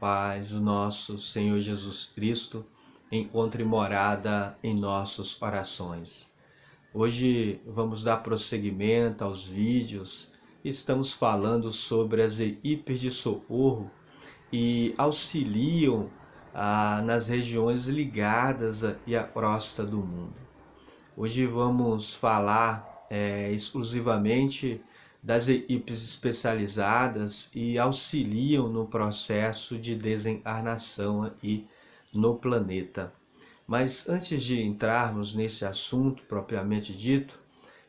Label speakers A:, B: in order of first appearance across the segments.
A: paz do nosso Senhor Jesus Cristo encontre morada em nossas orações. Hoje vamos dar prosseguimento aos vídeos. Estamos falando sobre as equipes de socorro e auxiliam nas regiões ligadas à crosta do mundo. Hoje vamos falar exclusivamente das equipes especializadas e auxiliam no processo de desencarnação aí no planeta. Mas antes de entrarmos nesse assunto propriamente dito,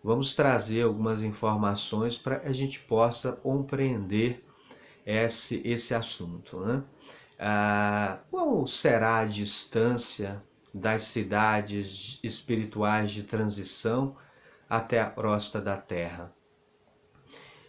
A: vamos trazer algumas informações para que a gente possa compreender esse assunto, né? Qual será a distância das cidades espirituais de transição até a crosta da Terra?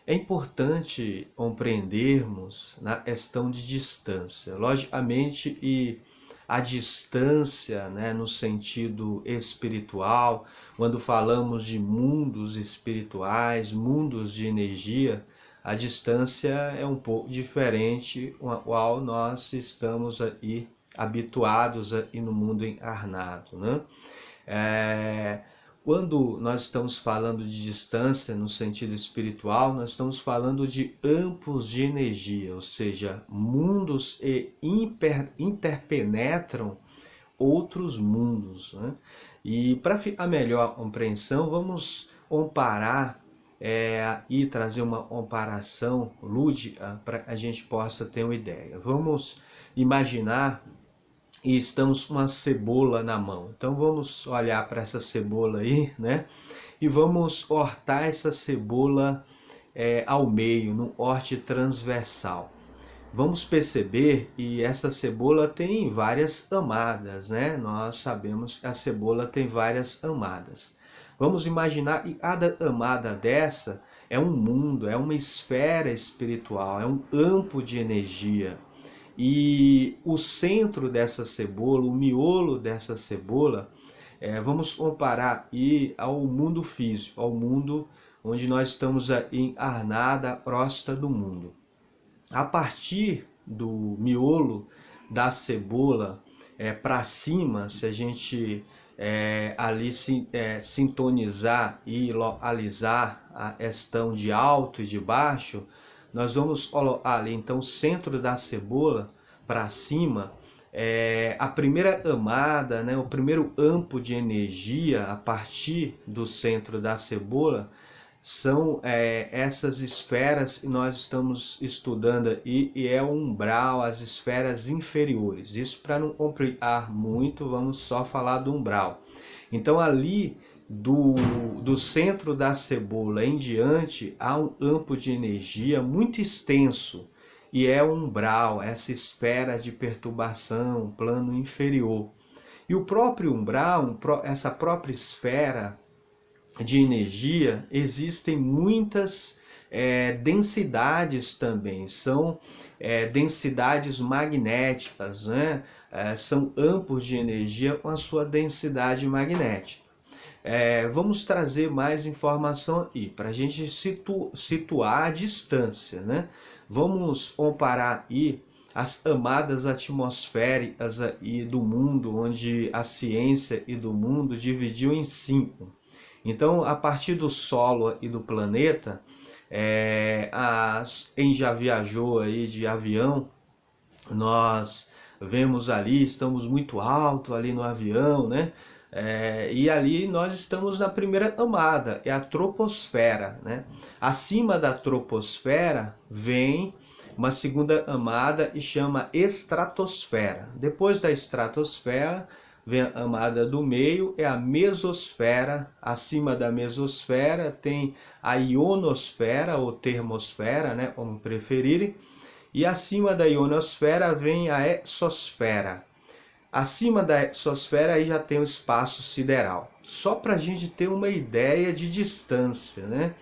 A: É importante compreendermos na questão de distância. Logicamente, e a distância, no sentido espiritual, quando falamos de mundos espirituais, mundos de energia, a distância é um pouco diferente com a qual nós estamos aí habituados aí no mundo encarnado, né? Quando nós estamos falando de distância no sentido espiritual, nós estamos falando de campos de energia, ou seja, mundos e interpenetram outros mundos, né? E para ficar melhor a compreensão, vamos comparar e trazer uma comparação lúdica para que a gente possa ter uma ideia. Vamos imaginar e estamos com uma cebola na mão. Então vamos olhar para essa cebola aí, né? E vamos cortar essa cebola ao meio, num corte transversal. Vamos perceber que essa cebola tem várias camadas, né? Nós sabemos que a cebola tem várias camadas. Vamos imaginar que cada camada dessa é um mundo, é uma esfera espiritual, é um campo de energia. E o centro dessa cebola, o miolo dessa cebola, vamos comparar aí ao mundo físico, ao mundo onde nós estamos encarnada a crosta do mundo. A partir do miolo da cebola para cima, se a gente ali sintonizar e localizar a questão de alto e de baixo, nós vamos colocar ali então o centro da cebola para cima, a primeira camada, né, o primeiro campo de energia a partir do centro da cebola são essas esferas que nós estamos estudando aí, e é o umbral, as esferas inferiores. Isso para não complicar muito, vamos só falar do umbral. Então ali do centro da cebola em diante há um campo de energia muito extenso e é o umbral, essa esfera de perturbação, plano inferior. E o próprio umbral, essa própria esfera de energia, existem muitas densidades também, são densidades magnéticas, né? São campos de energia com a sua densidade magnética. Vamos trazer mais informação aqui, para a gente situar a distância, né? Vamos comparar aí as camadas atmosféricas aí do mundo, onde a ciência e do mundo dividiu em 5. Então, a partir do solo e do planeta, quem já viajou aí de avião, nós vemos ali, estamos muito alto ali no avião, né? E ali nós estamos na primeira camada, é a troposfera, né? Acima da troposfera vem uma segunda camada e chama estratosfera. Depois da estratosfera vem a camada do meio, é a mesosfera. Acima da mesosfera tem a ionosfera ou termosfera, né, como preferirem. E acima da ionosfera vem a exosfera. Acima da exosfera aí já tem o espaço sideral. Só para a gente ter uma ideia de distância, né?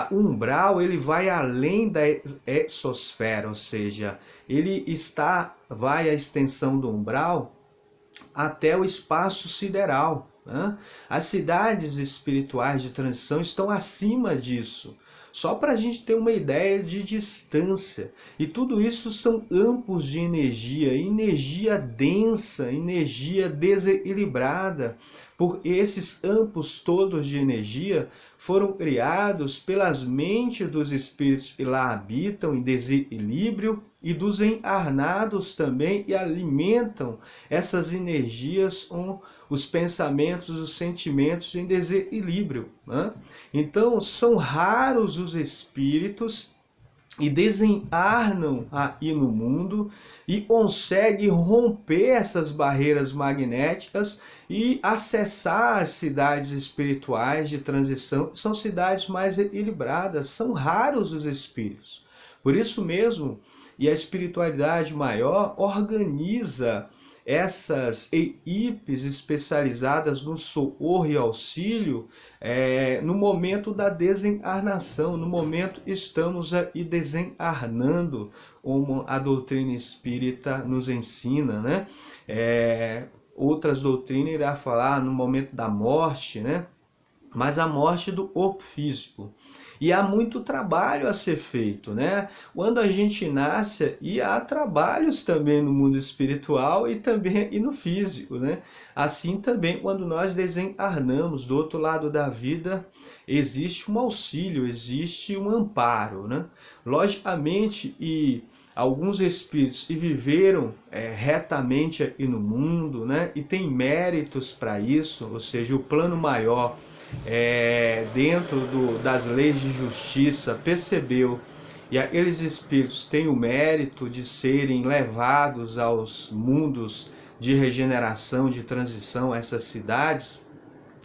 A: O umbral ele vai além da exosfera, ou seja, ele vai a extensão do umbral até o espaço sideral, né? As cidades espirituais de transição estão acima disso. Só para a gente ter uma ideia de distância. E tudo isso são campos de energia, energia densa, energia desequilibrada. Por esses campos todos de energia foram criados pelas mentes dos espíritos que lá habitam em desequilíbrio e dos encarnados também, e alimentam essas energias com os pensamentos, os sentimentos em desequilíbrio, né? Então são raros os espíritos e desencarnam aí no mundo e conseguem romper essas barreiras magnéticas e acessar as cidades espirituais de transição. São cidades mais equilibradas, são raros os espíritos. Por isso mesmo, e a espiritualidade maior organiza essas equipes especializadas no socorro e auxílio no momento da desencarnação, no momento estamos aí desencarnando, como a doutrina espírita nos ensina, né? Outras doutrinas irá falar no momento da morte, né? Mas a morte do corpo físico. E há muito trabalho a ser feito, né? Quando a gente nasce, e há trabalhos também no mundo espiritual e também e no físico, né? Assim também, quando nós desencarnamos do outro lado da vida, existe um auxílio, existe um amparo, né? Logicamente, e alguns espíritos que viveram retamente aqui no mundo, né? E tem méritos para isso, ou seja, o plano maior dentro das leis de justiça percebeu, e aqueles espíritos têm o mérito de serem levados aos mundos de regeneração, de transição, essas cidades,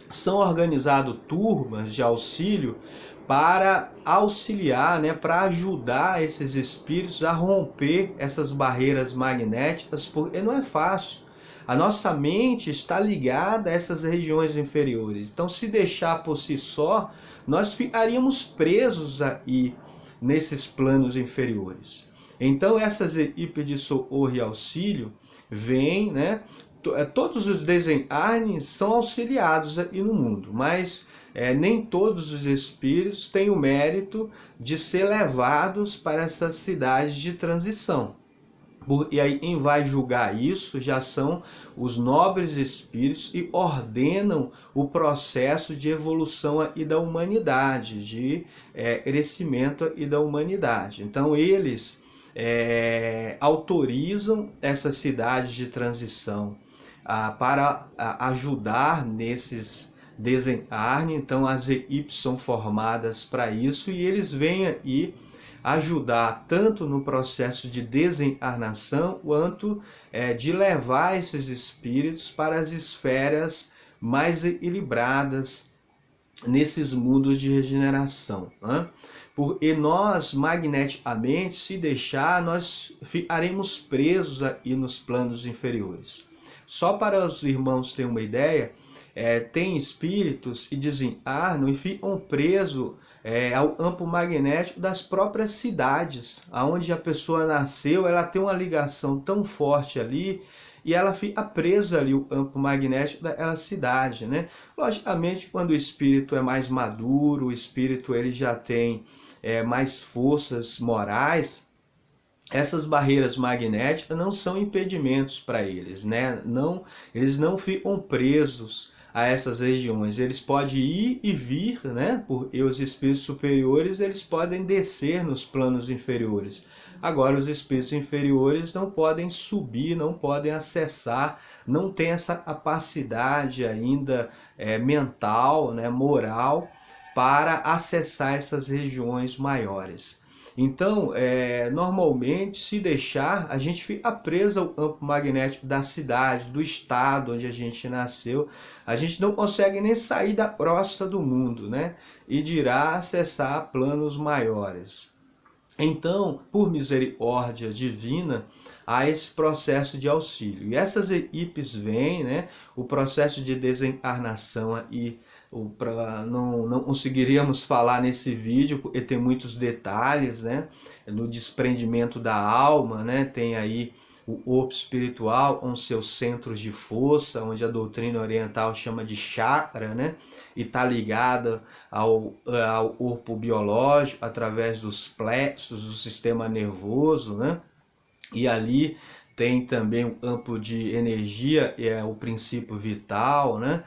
A: são organizadas turmas de auxílio para auxiliar, né, para ajudar esses espíritos a romper essas barreiras magnéticas, porque não é fácil. A nossa mente está ligada a essas regiões inferiores. Então, se deixar por si só, nós ficaríamos presos aí nesses planos inferiores. Então, essas equipes de socorro e auxílio vêm, né? Todos os desencarnes são auxiliados aí no mundo, mas nem todos os espíritos têm o mérito de ser levados para essas cidades de transição. E aí quem vai julgar isso já são os nobres espíritos e ordenam o processo de evolução aí da humanidade, de crescimento aí da humanidade. Então eles autorizam essas cidades de transição para ajudar nesses desencarne. Então as equipes são formadas para isso e eles vêm aí ajudar tanto no processo de desencarnação quanto de levar esses espíritos para as esferas mais equilibradas nesses mundos de regeneração, né? Porque nós magneticamente, se deixar, nós ficaremos presos aí nos planos inferiores. Só para os irmãos terem uma ideia, tem espíritos que desencarnam e ficam presos ao campo magnético das próprias cidades, aonde a pessoa nasceu. Ela tem uma ligação tão forte ali e ela fica presa ali o campo magnético daquela cidade, né? Logicamente, quando o espírito é mais maduro, o espírito ele já tem mais forças morais, essas barreiras magnéticas não são impedimentos para eles, né? Eles não ficam presos a essas regiões. Eles podem ir e vir, né? Porque os espíritos superiores eles podem descer nos planos inferiores. Agora os espíritos inferiores não podem subir, não podem acessar, não tem essa capacidade ainda mental, né, moral, para acessar essas regiões maiores. Então, normalmente, se deixar, a gente fica preso ao campo magnético da cidade, do estado onde a gente nasceu. A gente não consegue nem sair da crosta do mundo, né? E dirá acessar planos maiores. Então, por misericórdia divina, há esse processo de auxílio. E essas equipes vêm, né? O processo de desencarnação e não conseguiríamos falar nesse vídeo porque tem muitos detalhes, né? No desprendimento da alma, né? Tem aí o orbe espiritual com seus centros de força, onde a doutrina oriental chama de chakra, né? E está ligada ao corpo biológico através dos plexos do sistema nervoso, né? E ali tem também o campo de energia, o princípio vital, né?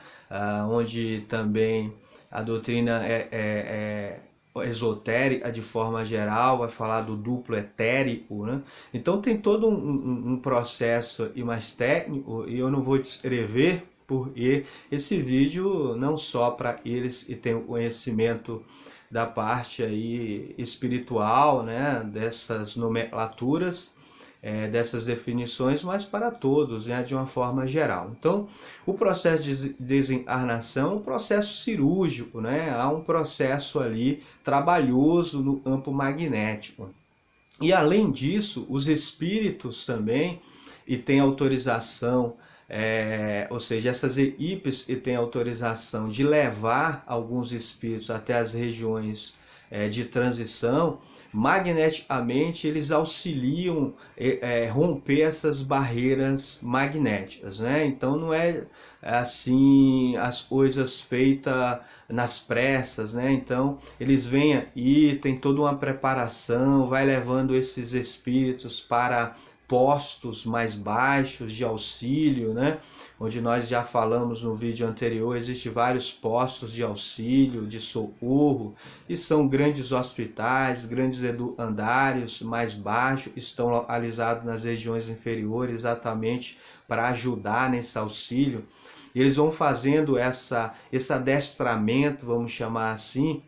A: Onde também a doutrina esotérica de forma geral vai falar do duplo etérico, né? Então tem todo um processo e mais técnico, e eu não vou descrever porque esse vídeo não só para eles que têm o conhecimento da parte aí espiritual, né, dessas nomenclaturas, dessas definições, mas para todos, né, de uma forma geral. Então, o processo de desencarnação é um processo cirúrgico, né? Há um processo ali trabalhoso no campo magnético. E além disso, os espíritos também, e tem autorização, ou seja, essas equipes que têm autorização de levar alguns espíritos até as regiões de transição, magneticamente eles auxiliam romper essas barreiras magnéticas, né? Então não é assim as coisas feitas nas pressas, né? Então eles vêm aí, tem toda uma preparação, vai levando esses espíritos para postos mais baixos de auxílio, né? Onde nós já falamos no vídeo anterior, existem vários postos de auxílio, de socorro, e são grandes hospitais, grandes andares mais baixos, estão localizados nas regiões inferiores exatamente para ajudar nesse auxílio. E eles vão fazendo esse adestramento, vamos chamar assim,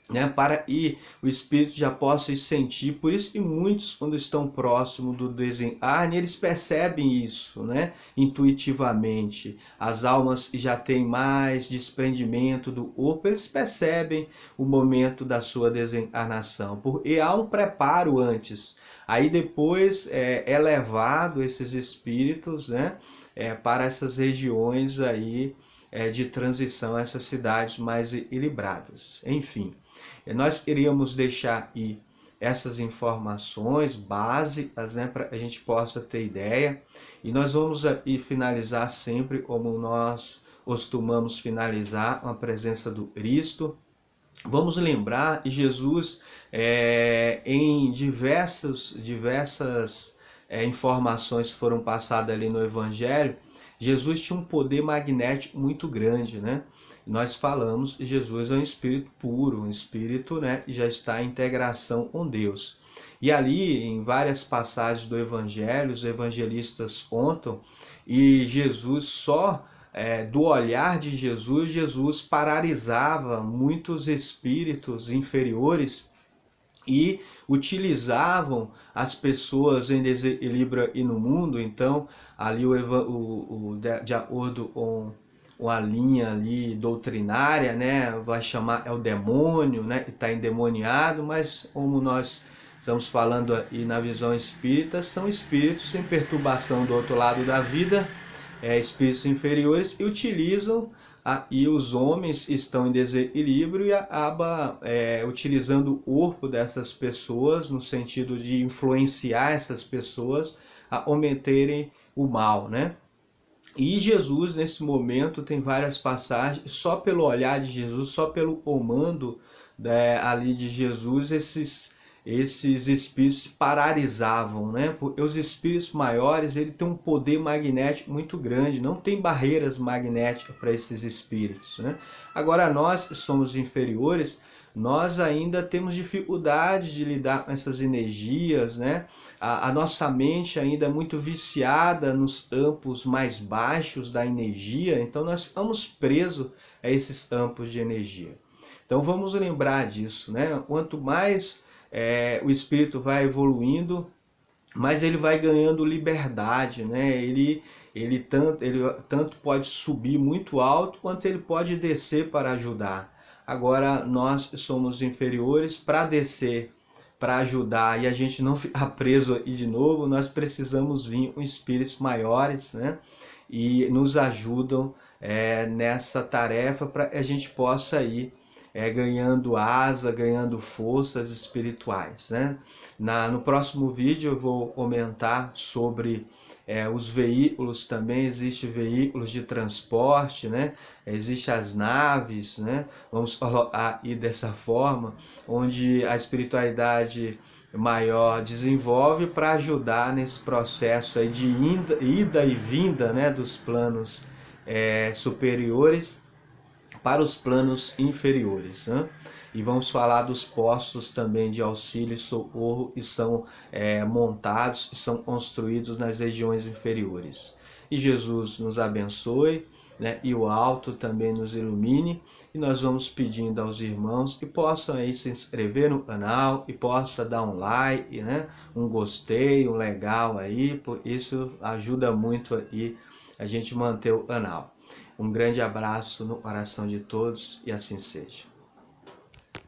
A: né, para que o espírito já possa sentir. Por isso que muitos, quando estão próximos do desencarne, eles percebem isso, né, intuitivamente. As almas que já têm mais desprendimento do corpo, eles percebem o momento da sua desencarnação, porque há um preparo antes. Aí depois é levado esses espíritos, né, para essas regiões aí de transição, essas cidades mais equilibradas. Enfim, nós queríamos deixar aí essas informações básicas, né, para a gente possa ter ideia. E nós vamos aí finalizar sempre como nós costumamos finalizar, com a presença do Cristo. Vamos lembrar que Jesus, em diversas informações que foram passadas ali no Evangelho, Jesus tinha um poder magnético muito grande, né? Nós falamos que Jesus é um espírito puro, um espírito, né, que já está em integração com Deus. E ali, em várias passagens do Evangelho, os evangelistas contam, e Jesus só do olhar de Jesus, Jesus paralisava muitos espíritos inferiores e utilizavam as pessoas em desequilíbrio e no mundo. Então, ali de acordo com a linha ali doutrinária, né, vai chamar o demônio, né, que está endemoniado, mas como nós estamos falando aí na visão espírita, são espíritos em perturbação do outro lado da vida, espíritos inferiores, e utilizam e os homens estão em desequilíbrio e acaba utilizando o corpo dessas pessoas no sentido de influenciar essas pessoas a cometerem o mal, né? E Jesus, nesse momento, tem várias passagens, só pelo olhar de Jesus, só pelo comando ali de Jesus, esses espíritos se paralisavam, né? Porque os espíritos maiores, ele tem um poder magnético muito grande, não tem barreiras magnéticas para esses espíritos, né? Agora nós que somos inferiores, nós ainda temos dificuldade de lidar com essas energias, né? A nossa mente ainda é muito viciada nos campos mais baixos da energia, então nós ficamos presos a esses campos de energia. Então vamos lembrar disso, né? Quanto mais o espírito vai evoluindo, mas ele vai ganhando liberdade, né? Ele tanto pode subir muito alto, quanto ele pode descer para ajudar. Agora, nós somos inferiores, para descer, para ajudar, e a gente não ficar preso aí de novo, nós precisamos vir com espíritos maiores, né? E nos ajudam nessa tarefa para que a gente possa ir ganhando asa, ganhando forças espirituais, né? No próximo vídeo eu vou comentar sobre os veículos também. Existem veículos de transporte, né? Existem as naves, né? Vamos colocar aí dessa forma, onde a espiritualidade maior desenvolve para ajudar nesse processo aí de ida e vinda, né, dos planos superiores para os planos inferiores, né? E vamos falar dos postos também de auxílio e socorro que são montados e são construídos nas regiões inferiores. E Jesus nos abençoe, né? E o alto também nos ilumine, e nós vamos pedindo aos irmãos que possam aí se inscrever no canal e possa dar um like, né? Um gostei, um legal aí, isso ajuda muito aí a gente manter o canal. Um grande abraço no coração de todos e assim seja.